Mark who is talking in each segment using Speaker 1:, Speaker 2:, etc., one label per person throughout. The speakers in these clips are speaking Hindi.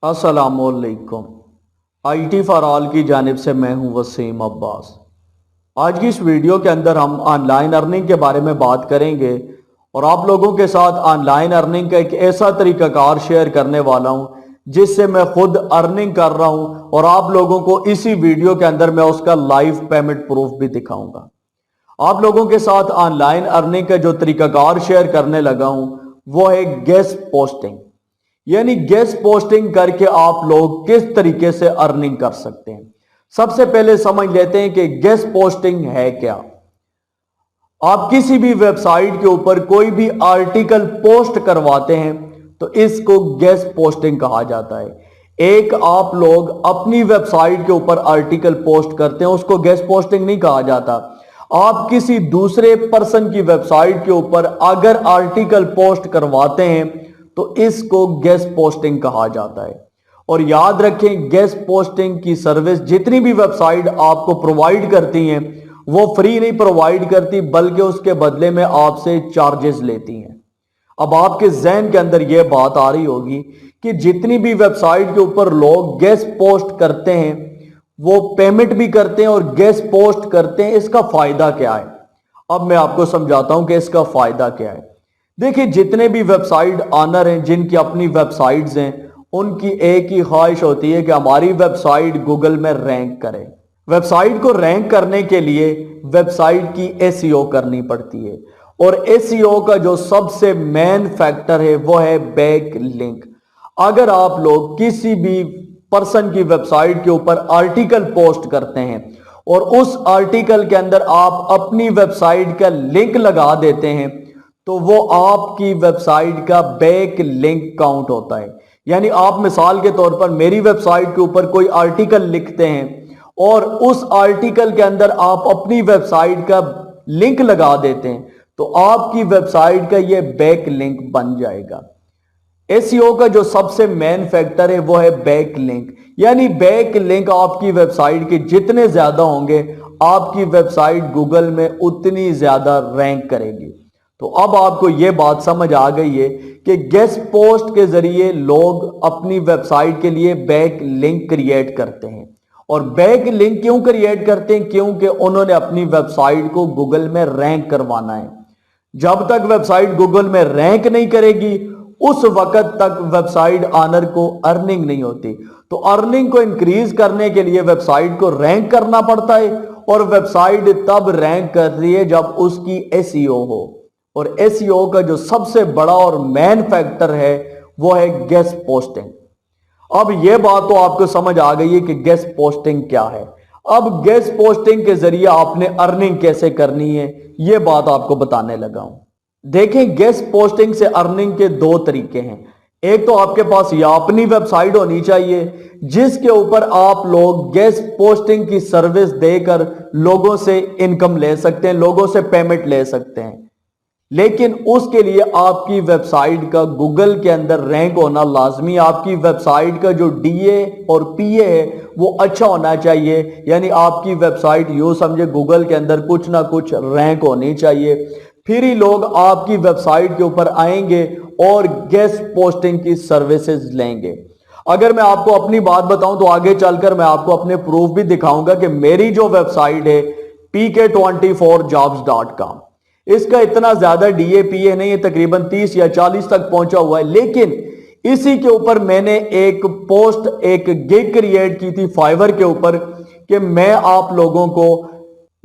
Speaker 1: अस्सलामुअलैकुम। IT फॉर ऑल की जानिब से मैं हूं वसीम अब्बास। आज की इस वीडियो के अंदर हम ऑनलाइन अर्निंग के बारे में बात करेंगे और आप लोगों के साथ ऑनलाइन अर्निंग का एक ऐसा तरीकाकार शेयर करने वाला हूं जिससे मैं खुद अर्निंग कर रहा हूं और आप लोगों को इसी वीडियो के अंदर मैं उसका लाइव पेमेंट प्रूफ भी दिखाऊंगा। आप लोगों के साथ ऑनलाइन अर्निंग का जो तरीकाकार शेयर करने लगा हूं वो है गेस्ट पोस्टिंग। यानी गेस्ट पोस्टिंग करके आप लोग किस तरीके से अर्निंग कर सकते हैं। सबसे पहले समझ लेते हैं कि गेस्ट पोस्टिंग है क्या। आप किसी भी वेबसाइट के ऊपर कोई भी आर्टिकल पोस्ट करवाते हैं तो इसको गेस्ट पोस्टिंग कहा जाता है। एक आप लोग अपनी वेबसाइट के ऊपर आर्टिकल पोस्ट करते हैं उसको गेस्ट पोस्टिंग नहीं कहा जाता। आप किसी दूसरे पर्सन की वेबसाइट के ऊपर अगर आर्टिकल पोस्ट करवाते हैं तो इसको गेस्ट पोस्टिंग कहा जाता है। और याद रखें, गेस्ट पोस्टिंग की सर्विस जितनी भी वेबसाइट आपको प्रोवाइड करती हैं वो फ्री नहीं प्रोवाइड करती, बल्कि उसके बदले में आपसे चार्जेस लेती हैं। अब आपके जहन के अंदर यह बात आ रही होगी कि जितनी भी वेबसाइट के ऊपर लोग गेस्ट पोस्ट करते हैं वो पेमेंट भी करते हैं और गेस्ट पोस्ट करते हैं, इसका फायदा क्या है। अब मैं आपको समझाता हूं कि इसका फायदा क्या है। देखिए, जितने भी वेबसाइट ऑनर हैं जिनकी अपनी वेबसाइट्स हैं उनकी एक ही ख्वाहिश होती है कि हमारी वेबसाइट गूगल में रैंक करे। वेबसाइट को रैंक करने के लिए वेबसाइट की एसईओ करनी पड़ती है और एसईओ का जो सबसे मेन फैक्टर है वो है बैक लिंक। अगर आप लोग किसी भी पर्सन की वेबसाइट के ऊपर आर्टिकल पोस्ट करते हैं और उस आर्टिकल के अंदर आप अपनी वेबसाइट का लिंक लगा देते हैं तो वो आपकी वेबसाइट का बैक लिंक काउंट होता है। यानी आप मिसाल के तौर पर मेरी वेबसाइट के ऊपर कोई आर्टिकल लिखते हैं और उस आर्टिकल के अंदर आप अपनी वेबसाइट का लिंक लगा देते हैं तो आपकी वेबसाइट का ये बैक लिंक बन जाएगा। एसईओ का जो सबसे मेन फैक्टर है वो है बैक लिंक। यानी बैक लिंक आपकी वेबसाइट के जितने ज्यादा होंगे आपकी वेबसाइट गूगल में उतनी ज्यादा रैंक करेगी। तो अब आपको यह बात समझ आ गई है कि गेस्ट पोस्ट के जरिए लोग अपनी वेबसाइट के लिए बैक लिंक क्रिएट करते हैं। और बैक लिंक क्यों क्रिएट करते हैं? क्योंकि उन्होंने अपनी वेबसाइट को गूगल में रैंक करवाना है। जब तक वेबसाइट गूगल में रैंक नहीं करेगी उस वक्त तक वेबसाइट ऑनर को अर्निंग नहीं होती। तो अर्निंग को इंक्रीज करने के लिए वेबसाइट को रैंक करना पड़ता है और वेबसाइट तब रैंक कर रही है जब उसकी एसईओ हो। और एसईओ का जो सबसे बड़ा और मेन फैक्टर है वो है गेस्ट पोस्टिंग। अब यह बात तो आपको समझ आ गई है कि गेस्ट पोस्टिंग क्या है। अब गेस्ट पोस्टिंग के जरिए आपने अर्निंग कैसे करनी है यह बात आपको बताने लगा हूं। देखें, गेस्ट पोस्टिंग से अर्निंग के दो तरीके हैं। एक तो आपके पास या अपनी वेबसाइट होनी चाहिए जिसके ऊपर आप लोग गेस्ट पोस्टिंग की सर्विस देकर लोगों से इनकम ले सकते हैं, लोगों से पेमेंट ले सकते हैं। लेकिन उसके लिए आपकी वेबसाइट का गूगल के अंदर रैंक होना लाजमी। आपकी वेबसाइट का जो डीए और पीए है वो अच्छा होना चाहिए। यानी आपकी वेबसाइट यूं समझे गूगल के अंदर कुछ ना कुछ रैंक होनी चाहिए, फिर ही लोग आपकी वेबसाइट के ऊपर आएंगे और गेस्ट पोस्टिंग की सर्विसेज लेंगे। अगर मैं आपको अपनी बात बताऊं तो आगे चलकर मैं आपको अपने प्रूफ भी दिखाऊंगा कि मेरी जो वेबसाइट है pk24jobs.com, इसका इतना ज्यादा डीएपीए नहीं है, तकरीबन 30 या 40 तक पहुंचा हुआ है। लेकिन इसी के ऊपर मैंने एक पोस्ट, एक गिग क्रिएट की थी फाइवर के ऊपर कि मैं आप लोगों को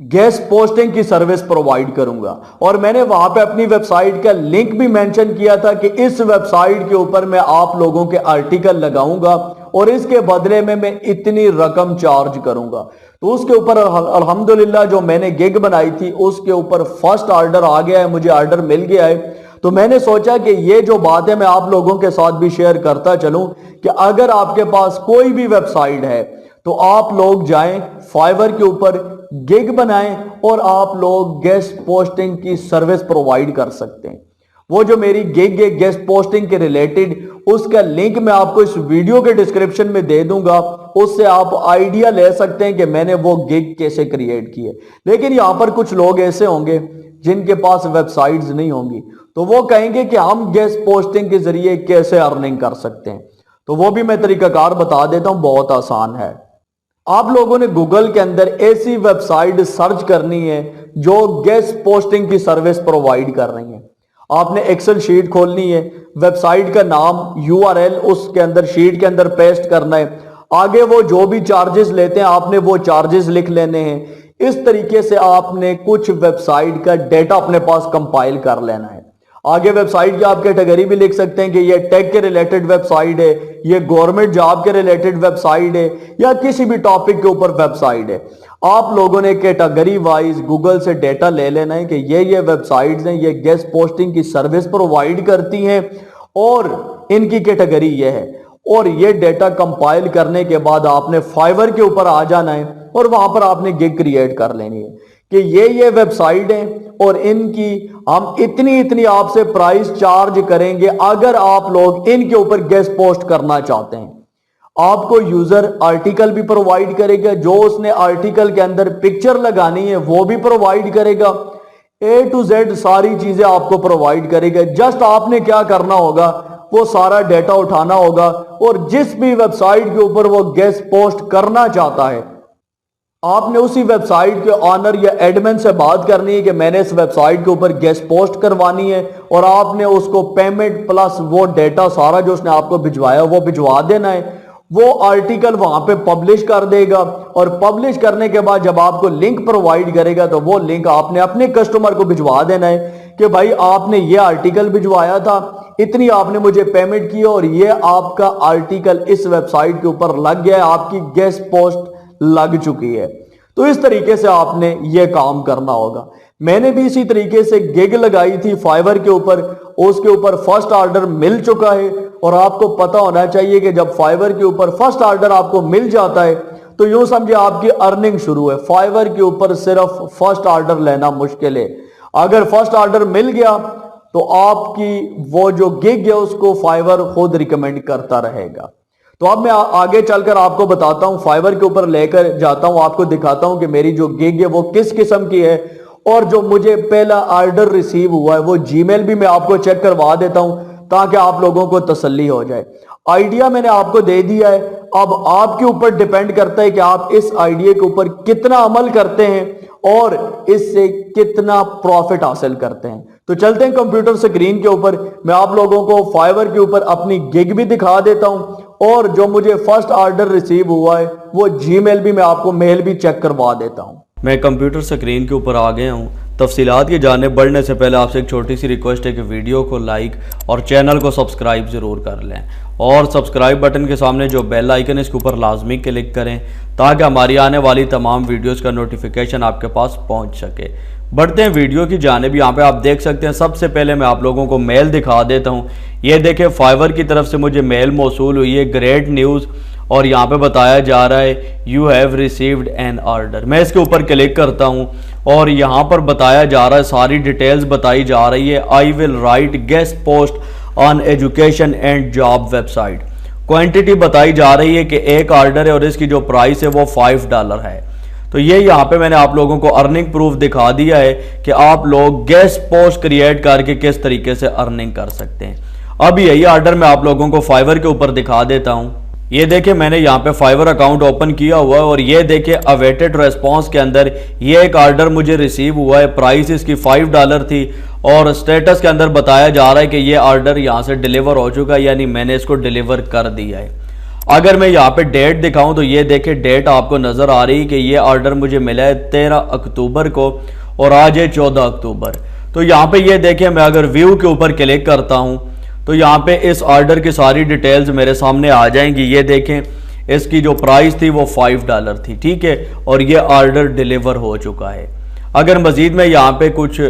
Speaker 1: गेस्ट पोस्टिंग की सर्विस प्रोवाइड करूंगा और मैंने वहां पे अपनी वेबसाइट का लिंक भी मेंशन किया था कि इस वेबसाइट के ऊपर मैं आप लोगों के आर्टिकल लगाऊंगा और इसके बदले में मैं इतनी रकम चार्ज करूंगा। तो उसके ऊपर अल्हम्दुलिल्लाह जो मैंने गिग बनाई थी उसके ऊपर फर्स्ट ऑर्डर आ गया है, मुझे ऑर्डर मिल गया है। तो मैंने सोचा कि ये जो बात है मैं आप लोगों के साथ भी शेयर करता चलूं कि अगर आपके पास कोई भी वेबसाइट है तो आप लोग जाएं फाइवर के ऊपर, गिग बनाएं और आप लोग गेस्ट पोस्टिंग की सर्विस प्रोवाइड कर सकते हैं। वो जो मेरी गिग है गेस्ट पोस्टिंग के रिलेटेड, उसका लिंक मैं आपको इस वीडियो के डिस्क्रिप्शन में दे दूंगा, उससे आप आइडिया ले सकते हैं कि मैंने वो गिग कैसे क्रिएट की है। लेकिन यहां पर कुछ लोग ऐसे होंगे जिनके पास वेबसाइट्स नहीं होंगी तो वो कहेंगे कि हम गेस्ट पोस्टिंग के जरिए कैसे अर्निंग कर सकते हैं। तो वो भी मैं तरीकाकार बता देता हूं, बहुत आसान है। आप लोगों ने गूगल के अंदर ऐसी वेबसाइट सर्च करनी है जो गेस्ट पोस्टिंग की सर्विस प्रोवाइड कर रही है। आपने एक्सेल शीट खोलनी है, वेबसाइट का नाम URL उसके अंदर शीट के अंदर पेस्ट करना है, आगे वो जो भी चार्जेस लेते हैं आपने वो चार्जेस लिख लेने हैं। इस तरीके से आपने कुछ वेबसाइट का डेटा अपने पास कंपाइल कर लेना है। आगे वेबसाइट की आप कैटेगरी भी लिख सकते हैं कि ये टेक के रिलेटेड वेबसाइट है, ये गवर्नमेंट जॉब के रिलेटेड वेबसाइट है, या किसी भी टॉपिक के ऊपर वेबसाइट है। आप लोगों ने कैटेगरी वाइज गूगल से डेटा ले लेना है कि ये वेबसाइट्स हैं, ये गेस्ट पोस्टिंग की सर्विस प्रोवाइड करती हैं और इनकी कैटेगरी ये है। और ये डेटा कंपाइल करने के बाद आपने फाइवर के ऊपर आ जाना है और वहां पर आपने गिग क्रिएट कर लेनी है कि ये वेबसाइट है और इनकी हम इतनी आपसे प्राइस चार्ज करेंगे अगर आप लोग इनके ऊपर गेस्ट पोस्ट करना चाहते हैं। आपको यूजर आर्टिकल भी प्रोवाइड करेगा, जो उसने आर्टिकल के अंदर पिक्चर लगानी है वो भी प्रोवाइड करेगा, A to Z सारी चीजें आपको प्रोवाइड करेगा। जस्ट आपने क्या करना होगा, वो सारा डेटा उठाना होगा और जिस भी वेबसाइट के ऊपर वो गेस्ट पोस्ट करना चाहता है आपने उसी वेबसाइट के ऑनर या एडमिन से बात करनी है कि मैंने इस वेबसाइट के ऊपर गेस्ट पोस्ट करवानी है, और आपने उसको पेमेंट प्लस वो डेटा सारा जो उसने आपको भिजवाया वो भिजवा देना है। वो आर्टिकल वहां पे पब्लिश कर देगा और पब्लिश करने के बाद जब आपको लिंक प्रोवाइड करेगा तो वो लिंक आपने अपने कस्टमर को भिजवा देना है कि भाई आपने ये आर्टिकल भिजवाया था, इतनी आपने मुझे पेमेंट की और ये आपका आर्टिकल इस वेबसाइट के ऊपर लग गया है, आपकी गेस्ट पोस्ट लग चुकी है। तो इस तरीके से आपने ये काम करना होगा। मैंने भी इसी तरीके से गिग लगाई थी फाइवर के ऊपर, उसके ऊपर फर्स्ट ऑर्डर मिल चुका है। और आपको पता होना चाहिए कि जब फाइवर के ऊपर फर्स्ट ऑर्डर आपको मिल जाता है तो यूं समझे आपकी अर्निंग शुरू है। फाइवर के ऊपर सिर्फ फर्स्ट ऑर्डर लेना मुश्किल है। अगर फर्स्ट ऑर्डर मिल गया तो आपकी वो जो गिग है उसको फाइवर खुद रिकमेंड करता रहेगा। तो अब मैं आगे चलकर आपको बताता हूं, फाइवर के ऊपर लेकर जाता हूं, आपको दिखाता हूं कि मेरी जो गिग है वो किस किस्म की है। और जो मुझे पहला ऑर्डर रिसीव हुआ है वो जीमेल भी मैं आपको चेक करवा देता हूं ताकि आप लोगों को तसल्ली हो जाए। आइडिया मैंने आपको दे दिया है, अब आपके ऊपर डिपेंड करता है कि आप इस आइडिया के ऊपर कितना अमल करते हैं और इससे कितना प्रॉफिट हासिल करते हैं। तो चलते हैं कंप्यूटर स्क्रीन के ऊपर, मैं आप लोगों को फाइवर के ऊपर अपनी गिग भी दिखा देता हूं और जो मुझे फर्स्ट ऑर्डर रिसीव हुआ है वो जीमेल भी मैं आपको मेल भी चेक करवा देता हूं।
Speaker 2: मैं कंप्यूटर स्क्रीन के ऊपर आ गया हूँ। तफसीलात की जाने बढ़ने से पहले आपसे एक छोटी सी रिक्वेस्ट है कि वीडियो को लाइक और चैनल को सब्सक्राइब ज़रूर कर लें और सब्सक्राइब बटन के सामने जो बेल आइकन है इसके ऊपर लाजमी क्लिक करें ताकि हमारी आने वाली तमाम वीडियोस का नोटिफिकेशन आपके पास पहुंच सके। बढ़ते हैं वीडियो की जानिब। यहाँ पे आप देख सकते हैं, सबसे पहले मैं आप लोगों को मेल दिखा देता हूँ। ये देखें, फाइवर की तरफ से मुझे मेल मौसूल हुई है, ग्रेट न्यूज़, और यहाँ पे बताया जा रहा है you have received an order. मैं इसके ऊपर क्लिक करता हूँ और यहाँ पर बताया जा रहा है, सारी डिटेल्स बताई जा रही है। I will write guest post on education and job website. Quantity बताई जा रही है कि एक ऑर्डर है और इसकी जो प्राइस है वो $5 है। तो ये यहाँ पे मैंने आप लोगों को अर्निंग प्रूफ दिखा दिया है कि आप लोग गेस्ट पोस्ट क्रिएट करके किस तरीके से अर्निंग कर सकते हैं। अब यही ऑर्डर मैं आप लोगों को फाइवर के ऊपर दिखा देता हूँ। ये देखें, मैंने यहाँ पे फाइवर अकाउंट ओपन किया हुआ है और ये देखें अवेटेड रेस्पॉन्स के अंदर ये एक ऑर्डर मुझे रिसीव हुआ है। प्राइस इसकी $5 थी और स्टेटस के अंदर बताया जा रहा है कि ये ऑर्डर यहाँ से डिलीवर हो चुका है, यानी मैंने इसको डिलीवर कर दिया है। अगर मैं यहाँ पे डेट दिखाऊं तो ये देखें, डेट आपको नज़र आ रही है कि ये ऑर्डर मुझे मिला है 13 अक्टूबर को और आज है 14 अक्टूबर। तो यहाँ पे ये देखें, मैं अगर व्यू के ऊपर क्लिक करता हूँ तो यहाँ पे इस ऑर्डर की सारी डिटेल्स मेरे सामने आ जाएंगी। ये देखें, इसकी जो प्राइस थी वो $5 थी, ठीक है, और ये ऑर्डर डिलीवर हो चुका है। अगर मज़ीद मैं यहाँ पे कुछ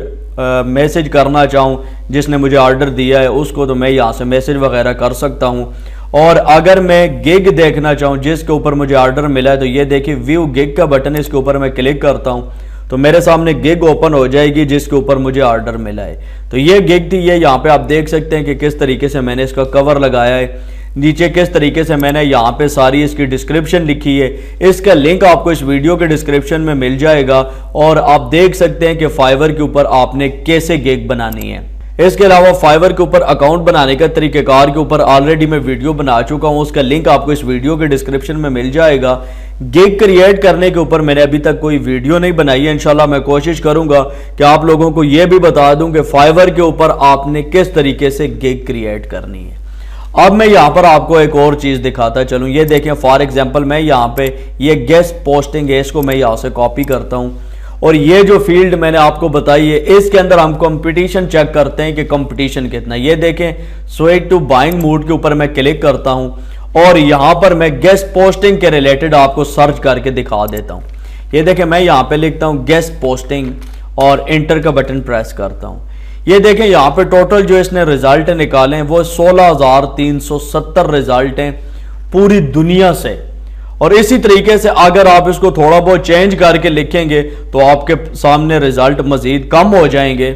Speaker 2: मैसेज करना चाहूँ जिसने मुझे ऑर्डर दिया है उसको, तो मैं यहाँ से मैसेज वगैरह कर सकता हूँ। और अगर मैं गिग देखना चाहूँ जिसके ऊपर मुझे ऑर्डर मिला है तो ये देखिए व्यू गिग का बटन है, इसके ऊपर मैं क्लिक करता हूँ तो मेरे सामने गिग ओपन हो जाएगी जिसके ऊपर मुझे ऑर्डर मिला है। तो ये गिग थी। ये यहाँ पे आप देख सकते हैं कि किस तरीके से मैंने इसका कवर लगाया है, नीचे किस तरीके से मैंने यहाँ पे सारी इसकी डिस्क्रिप्शन लिखी है। इसका लिंक आपको इस वीडियो के डिस्क्रिप्शन में मिल जाएगा और आप देख सकते हैं कि फाइवर के ऊपर आपने कैसे गिग बनानी है। इसके अलावा फाइवर के ऊपर अकाउंट बनाने का तरीकेकार के ऊपर ऑलरेडी मैं वीडियो बना चुका हूं, उसका लिंक आपको इस वीडियो के डिस्क्रिप्शन में मिल जाएगा। गिग क्रिएट करने के ऊपर मैंने अभी तक कोई वीडियो नहीं बनाई है। इंशाल्लाह मैं कोशिश करूंगा कि आप लोगों को यह भी बता दूं कि फाइवर के ऊपर आपने किस तरीके से गिग क्रिएट करनी है। अब मैं यहां पर आपको एक और चीज दिखाता चलूं। ये देखें, फॉर एग्जांपल मैं यहां पे ये गेस्ट पोस्टिंग है, इसको मैं यहां से कॉपी करता हूं और ये जो फील्ड मैंने आपको बताई है इसके अंदर हम कंपटीशन चेक करते हैं कि कंपटीशन कितना। ये देखें, स्विच टू बाइंग मूड के ऊपर मैं क्लिक करता हूं और यहां पर मैं गेस्ट पोस्टिंग के रिलेटेड आपको सर्च करके दिखा देता हूं। ये देखें, मैं यहां पे लिखता हूं गेस्ट पोस्टिंग और एंटर का बटन प्रेस करता हूं। ये देखें, यहां पे टोटल जो इसने रिजल्ट निकाले हैं वो 16,370 रिजल्ट हैं पूरी दुनिया से। और इसी तरीके से अगर आप इसको थोड़ा बहुत चेंज करके लिखेंगे तो आपके सामने रिजल्ट मजीद कम हो जाएंगे।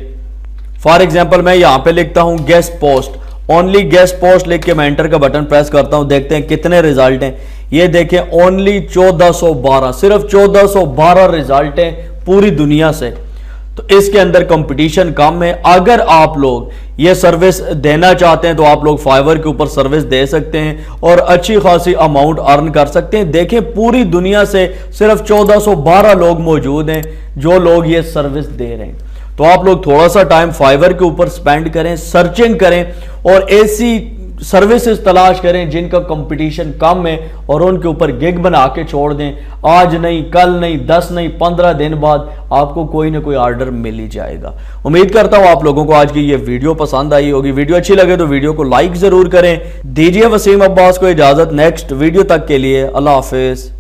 Speaker 2: फॉर एग्जांपल मैं यहां पे लिखता हूं guest post, only guest post लिख के मैं एंटर का बटन प्रेस करता हूं। देखते हैं कितने रिजल्ट हैं। ये देखें, ओनली 1412, सिर्फ 1412 रिजल्ट हैं पूरी दुनिया से। तो इसके अंदर कंपटीशन कम है। अगर आप लोग ये सर्विस देना चाहते हैं तो आप लोग फाइवर के ऊपर सर्विस दे सकते हैं और अच्छी खासी अमाउंट अर्न कर सकते हैं। देखें, पूरी दुनिया से सिर्फ 1412 लोग मौजूद हैं जो लोग ये सर्विस दे रहे हैं। तो आप लोग थोड़ा सा टाइम फाइवर के ऊपर स्पेंड करें, सर्चिंग करें और ऐसी सर्विसेज तलाश करें जिनका कंपटीशन कम है और उनके ऊपर गिग बना के छोड़ दें। आज नहीं, कल नहीं, 10 नहीं, 15 दिन बाद आपको कोई ना कोई ऑर्डर मिल ही जाएगा। उम्मीद करता हूं आप लोगों को आज की ये वीडियो पसंद आई होगी। वीडियो अच्छी लगे तो वीडियो को लाइक जरूर करें। दीजिए वसीम अब्बास को इजाजत। नेक्स्ट वीडियो तक के लिए अल्लाह हाफिज।